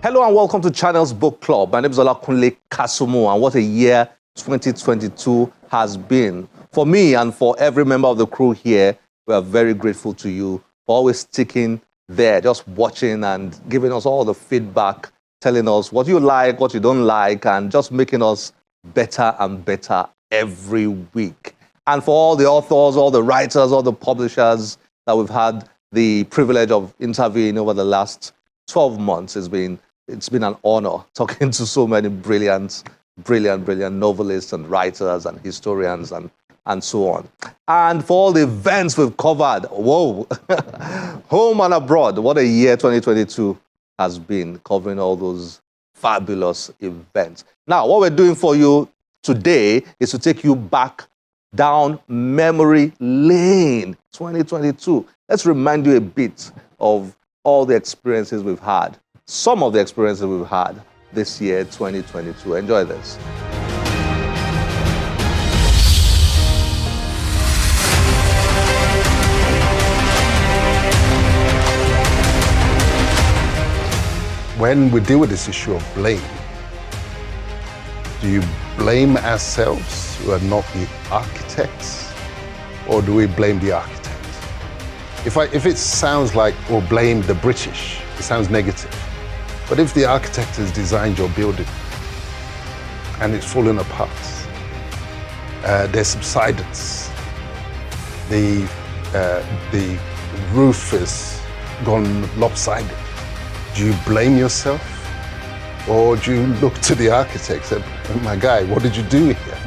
Hello and welcome to Channels Book Club. My name is Olakunle Kasumu, and what a year 2022 has been. For me and for every member of the crew here, we are very grateful to you for always sticking there, just watching and giving us all the feedback, telling us what you like, what you don't like, and just making us better and better every week. And for all the authors, all the writers, all the publishers that we've had the privilege of interviewing over the last 12 months, it's been an honor talking to so many brilliant novelists and writers and historians and so on. And for all the events we've covered, whoa, home and abroad, what a year 2022 has been, covering all those fabulous events. Now, what we're doing for you today is to take you back down memory lane 2022. Let's remind you a bit of all the experiences we've had, some of the experiences we've had this year, 2022. Enjoy this. When we deal with this issue of blame, do you blame ourselves who are not the architects, or do we blame the architect? If it sounds like, or blame the British, it sounds negative. But if the architect has designed your building and it's fallen apart, there's subsidence, the roof is gone lopsided, do you blame yourself? Or do you look to the architect and say, oh my guy, what did you do here?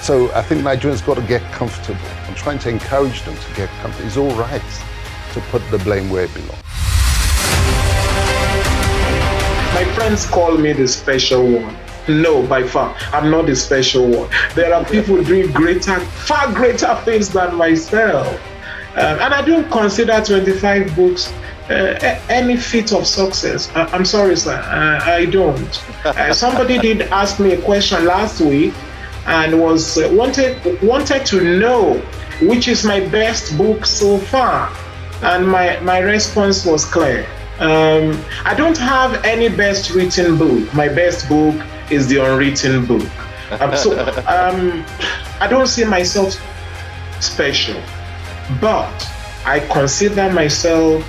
So I think Nigerians got to get comfortable. I'm trying to encourage them to get comfortable. It's all right to put the blame where it belongs. My friends call me the special one. No, by far, I'm not the special one. There are people doing far greater things than myself. And I don't consider 25 books any feat of success. I'm sorry, sir, I don't. Somebody did ask me a question last week and wanted to know which is my best book so far. And my response was clear. I don't have any best written book. My best book is the unwritten book. I don't see myself special, but I consider myself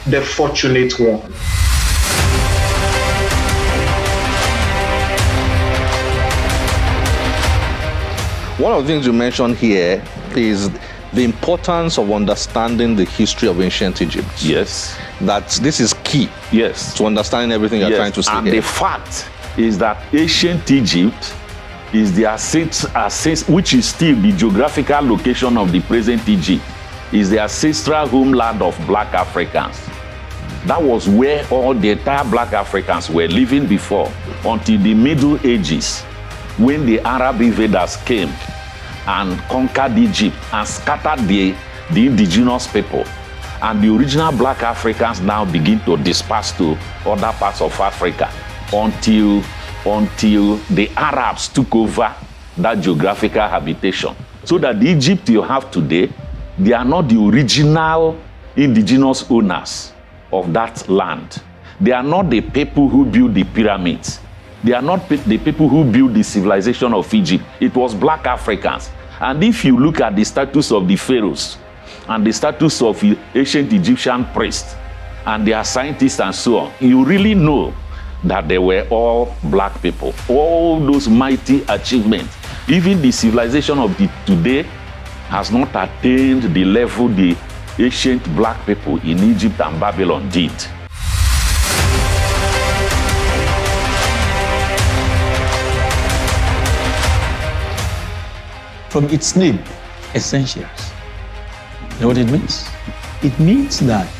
the fortunate one. One of the things you mentioned here is the importance of understanding the history of ancient Egypt. Yes. That this is key. Yes. To understanding everything you're trying to say and here. the fact is that ancient Egypt is the which is still the geographical location of the present Egypt, is the ancestral homeland of black Africans. That was where all the entire black Africans were living before, until the Middle Ages, when the Arab invaders came and conquered Egypt and scattered the indigenous people. And the original black Africans now begin to disperse to other parts of Africa until the Arabs took over that geographical habitation. So that the Egypt you have today, they are not the original indigenous owners of that land. They are not the people who built the pyramids. They are not the people who built the civilization of Egypt. It was black Africans. And if you look at the status of the pharaohs and the status of ancient Egyptian priests and their scientists and so on, you really know that they were all black people. All those mighty achievements, even the civilization of today has not attained the level the ancient black people in Egypt and Babylon did. From its name, essentials. You know what it means? It means that,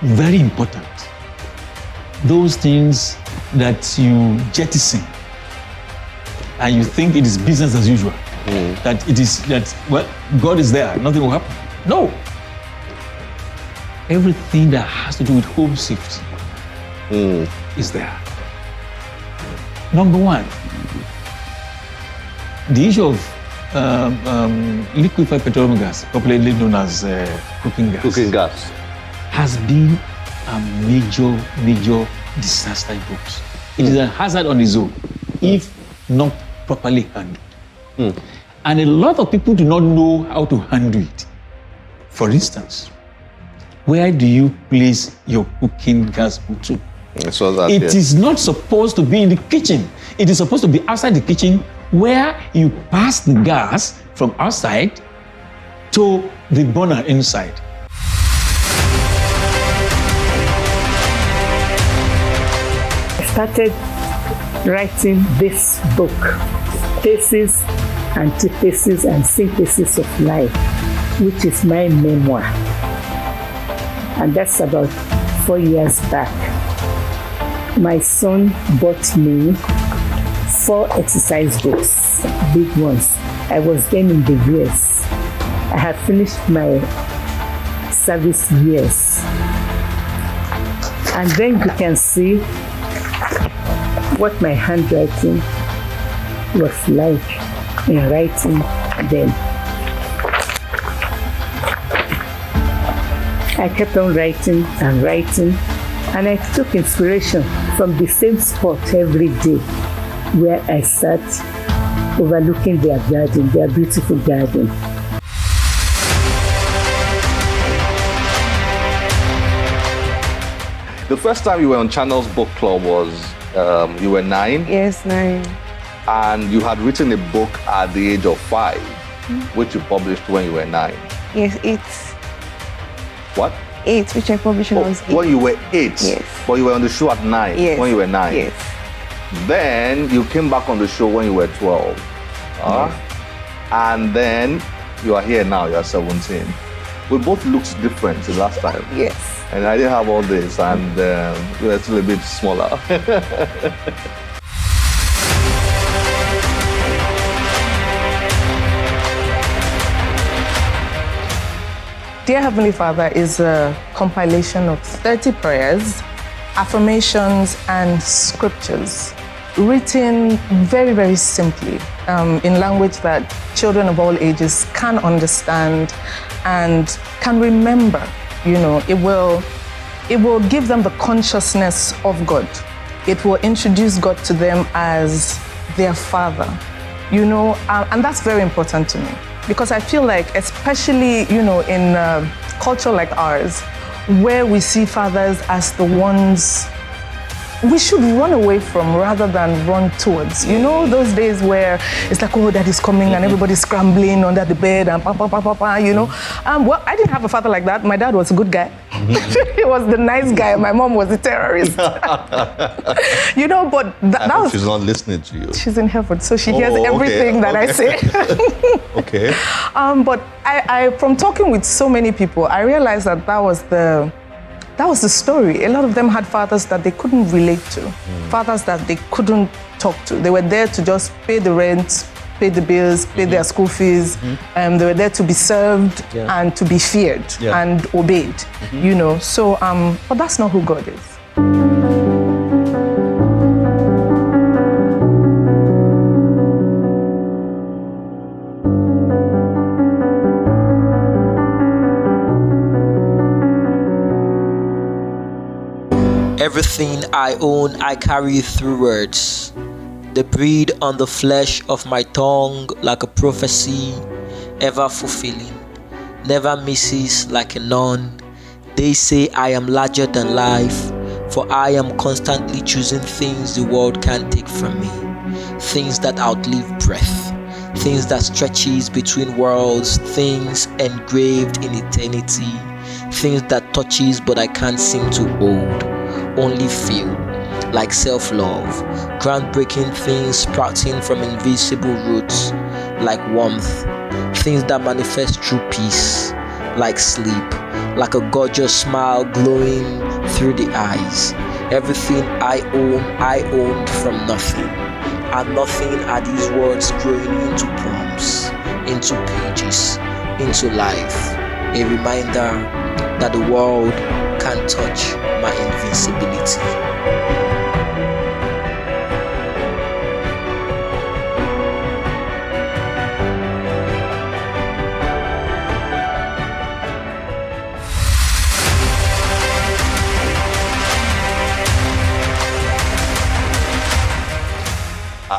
very important, those things that you jettison and you think it is business as usual, God is there, nothing will happen. No. Everything that has to do with home safety is there. Number one, the issue of liquefied petroleum gas, popularly known as cooking gas, Cooking gas. has been are major disaster books. It is a hazard on its own if not properly handled. And a lot of people do not know how to handle it. For instance, where do you place your cooking gas to? So that, It is not supposed to be in the kitchen. It is supposed to be outside the kitchen where you pass the gas from outside to the burner inside. I started writing this book, Thesis, Antithesis, and Synthesis of Life, which is my memoir. And that's about 4 years back. My son bought me 4 exercise books, big ones. I was then in the years. I had finished my service years. And then you can see what my handwriting was like in writing then. I kept on writing and writing, and I took inspiration from the same spot every day where I sat overlooking their garden, their beautiful garden. The first time you were on Channel's book club was you were 9, Yes, 9. and you had written a book at the age of 5, which you published when you were 9. Yes, 8. What? 8, which I published when I was 8. When you were 8, Yes. but you were on the show at 9 Yes. when you were 9. Yes. Then you came back on the show when you were 12. And then you are here now, you are 17. We both looked different the last time. Yes. And I didn't have all this, and you were still a bit smaller. Dear Heavenly Father is a compilation of 30 prayers, affirmations, and scriptures written very, very simply in language that children of all ages can understand and can remember. You know, it will give them the consciousness of God. It will introduce God to them as their Father. You know, and that's very important to me. Because I feel like, especially, you know, in culture like ours, where we see fathers as the ones we should run away from rather than run towards. You know, those days where it's like, oh, daddy's coming and everybody's scrambling under the bed and you know. Well, I didn't have a father like that. My dad was a good guy. He was the nice guy. My mom was a terrorist. You know, but that was... She's not listening to you. She's in heaven, so she hears everything that I say. Okay. But I, from talking with so many people, I realized that that was the story. A lot of them had fathers that they couldn't relate to, fathers that they couldn't talk to. They were there to just pay the rent, pay the bills, pay their school fees. They were there to be served and to be feared and obeyed, you know. So, but that's not who God is. Everything I own, I carry through words. They breathe on the flesh of my tongue like a prophecy, ever fulfilling, never misses like a nun. They say I am larger than life, for I am constantly choosing things the world can't take from me. Things that outlive breath, things that stretches between worlds, things engraved in eternity, things that touches but I can't seem to hold. Only feel like self-love, groundbreaking things sprouting from invisible roots, like warmth, things that manifest through peace, like sleep, like a gorgeous smile glowing through the eyes. Everything I owned from nothing, and nothing are these words growing into poems, into pages, into life. A reminder that the world can't touch my invincibility.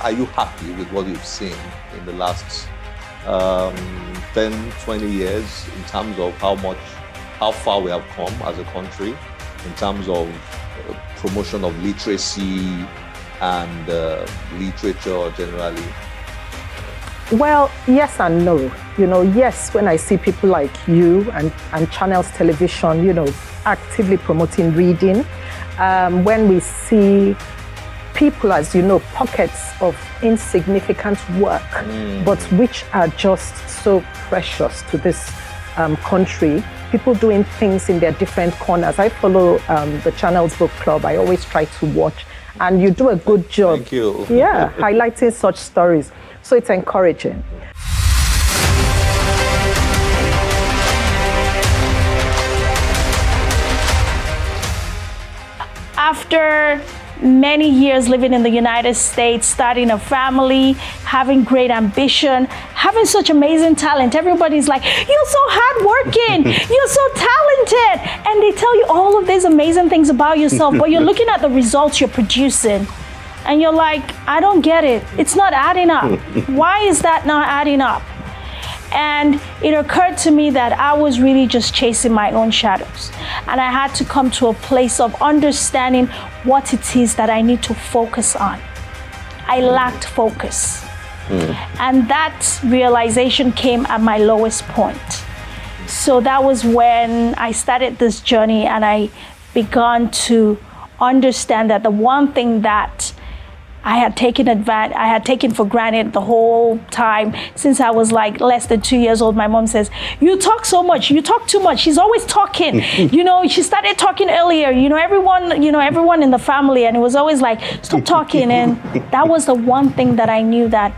are you happy with what you've seen in the last 10, 20 years in terms of how far we have come as a country, in terms of promotion of literacy and literature generally? Well, yes and no. Yes, when I see people like you and Channels Television, actively promoting reading, when we see people, as pockets of insignificant work, but which are just so precious to this country, people doing things in their different corners. I follow the Channels Book Club. I always try to watch, and you do a good job. Thank you. Yeah, highlighting such stories. So it's encouraging. After many years living in the United States, starting a family, having great ambition, having such amazing talent, everybody's like, you're so hardworking, you're so talented. And they tell you all of these amazing things about yourself, but you're looking at the results you're producing. And you're like, I don't get it. It's not adding up. Why is that not adding up? And it occurred to me that I was really just chasing my own shadows. And I had to come to a place of understanding what it is that I need to focus on. I lacked focus. And that realization came at my lowest point. So that was when I started this journey, and I began to understand that the one thing that I had taken for granted the whole time since I was like less than 2 years old. My mom says, you talk so much, you talk too much. She's always talking. She started talking earlier, everyone in the family, and it was always like, stop talking. And that was the one thing that I knew that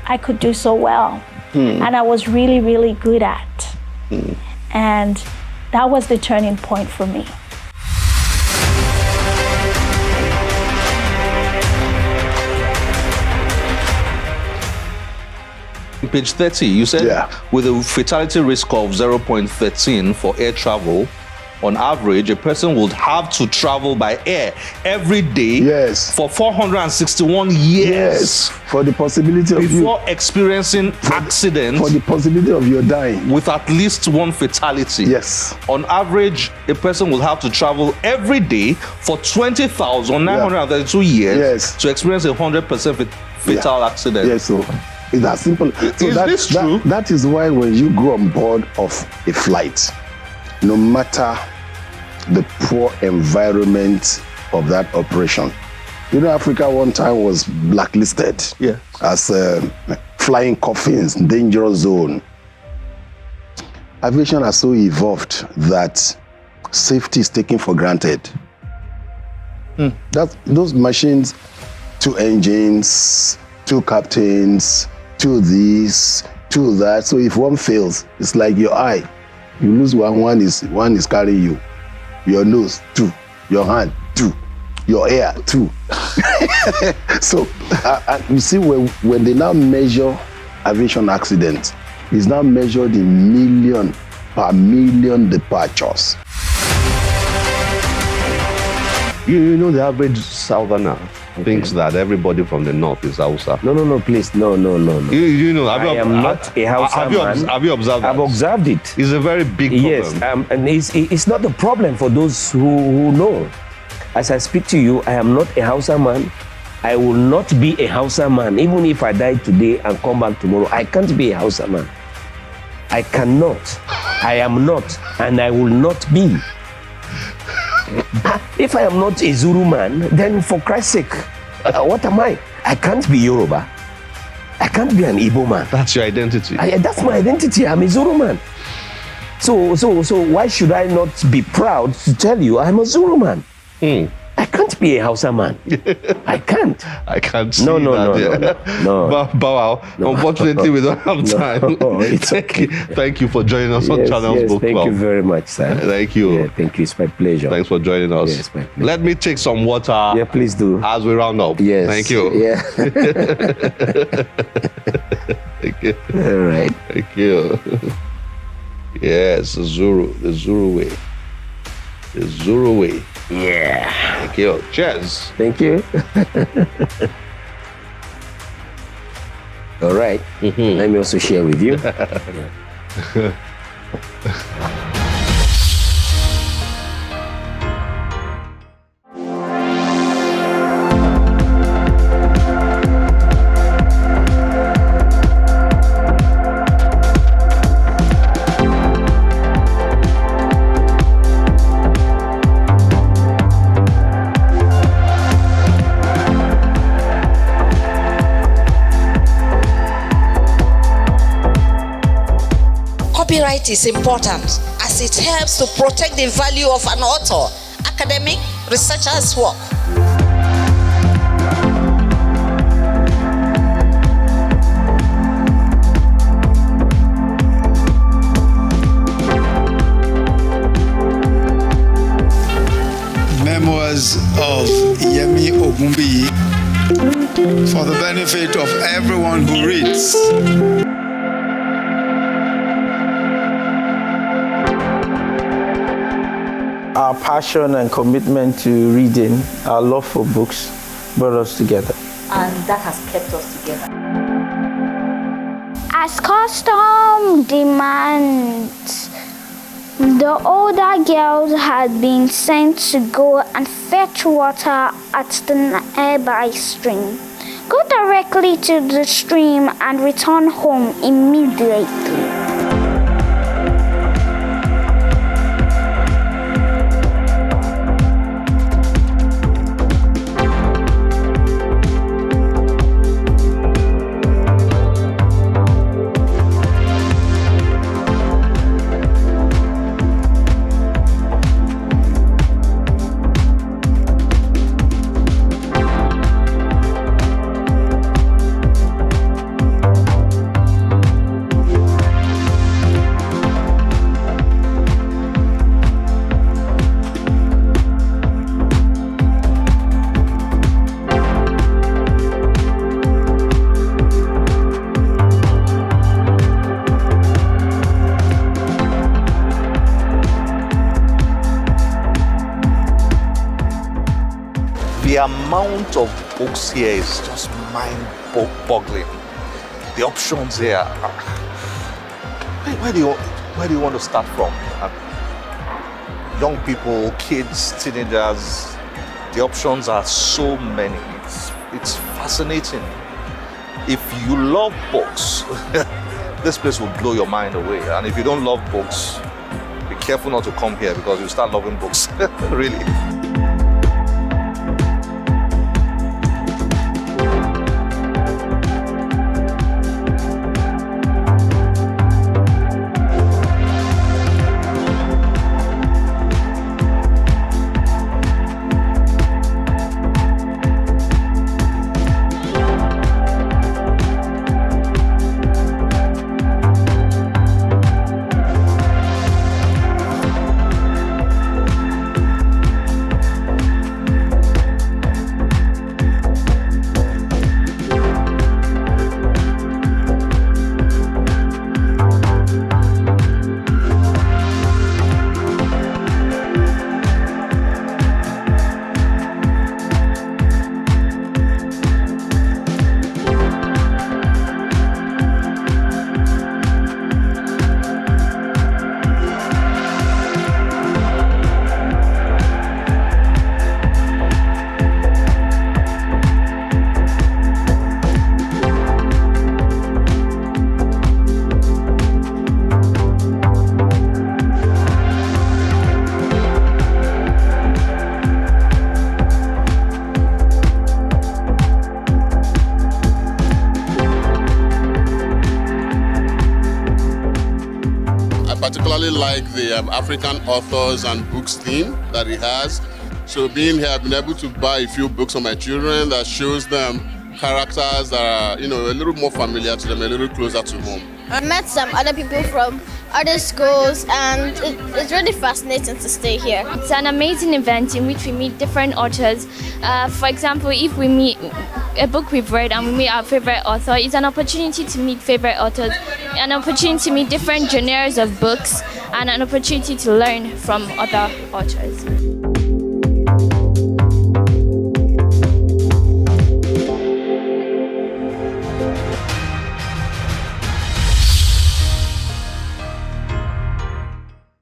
I could do so well. And I was really, really good at. And that was the turning point for me. Page 30, you said with a fatality risk of 0.13 for air travel, on average, a person would have to travel by air every day for 461 years. Yes, for the possibility of before experiencing accident. For the possibility of your dying. With at least one fatality. Yes. On average, a person will have to travel every day for 20,932 years to experience a 100% fatal accident. Yes, so it's that simple. So is this true? That is why when you go on board of a flight, no matter the poor environment of that operation, Africa one time was blacklisted as flying coffins, dangerous zone. Aviation has so evolved that safety is taken for granted. Those machines, 2 engines, 2 captains, 2 this, 2 that. So if one fails, it's like your eye. You lose one is carrying you. Your nose, 2. Your hand, 2. Your ear, 2. So you see, when they now measure aviation accidents, it's now measured in million per million departures. The average southerner thinks that everybody from the north is Hausa. No, please, no. I am not a Hausa man. Have you observed that? I've observed it. It's a very big problem. Yes, and it's not a problem for those who know. As I speak to you, I am not a Hausa man. I will not be a Hausa man. Even if I die today and come back tomorrow, I can't be a Hausa man. I cannot. I am not, and I will not be. If I am not a Zulu man, then for Christ's sake, what am I? I can't be Yoruba. I can't be an Igbo man. That's your identity. That's my identity. I'm a Zulu man. So why should I not be proud to tell you I'm a Zulu man? I can't be a Hausa man. I can't. I can't see no. Bow, unfortunately, we don't have time. Thank you for joining us on Channels Book Club. Thank you very much, sir. Thank you. Yeah, thank you. It's my pleasure. Thanks for joining us. Yes, my pleasure. Let me take some water. Yeah, please do. As we round up. Yes. Thank you. Yeah. Thank you. All right. Thank you. Yes, the Zuru way. The Zuru way. Yeah. Thank you. Cheers. Thank you. All right. Let me also share with you. Copyright is important as it helps to protect the value of an author, academic, researcher's work. Memoirs of Yemi Ogunbiyi for the benefit of everyone who reads. Our passion and commitment to reading, our love for books, brought us together. And that has kept us together. As custom demands, the older girls had been sent to go and fetch water at the nearby stream. Go directly to the stream and return home immediately. The amount of books here is just mind-boggling. The options here. Where do you want to start from? Young people, kids, teenagers. The options are so many. It's fascinating. If you love books, this place will blow your mind away. And if you don't love books, be careful not to come here because you start loving books. Really. Particularly like the African authors and books theme that it has. So being here, I've been able to buy a few books for my children that shows them characters that are, a little more familiar to them, a little closer to home. I met some other people from other schools and it's really fascinating to stay here. It's an amazing event in which we meet different authors. For example, if we meet a book we've read and we meet our favorite author, it's an opportunity to meet favorite authors, an opportunity to meet different genres of books, and an opportunity to learn from other authors.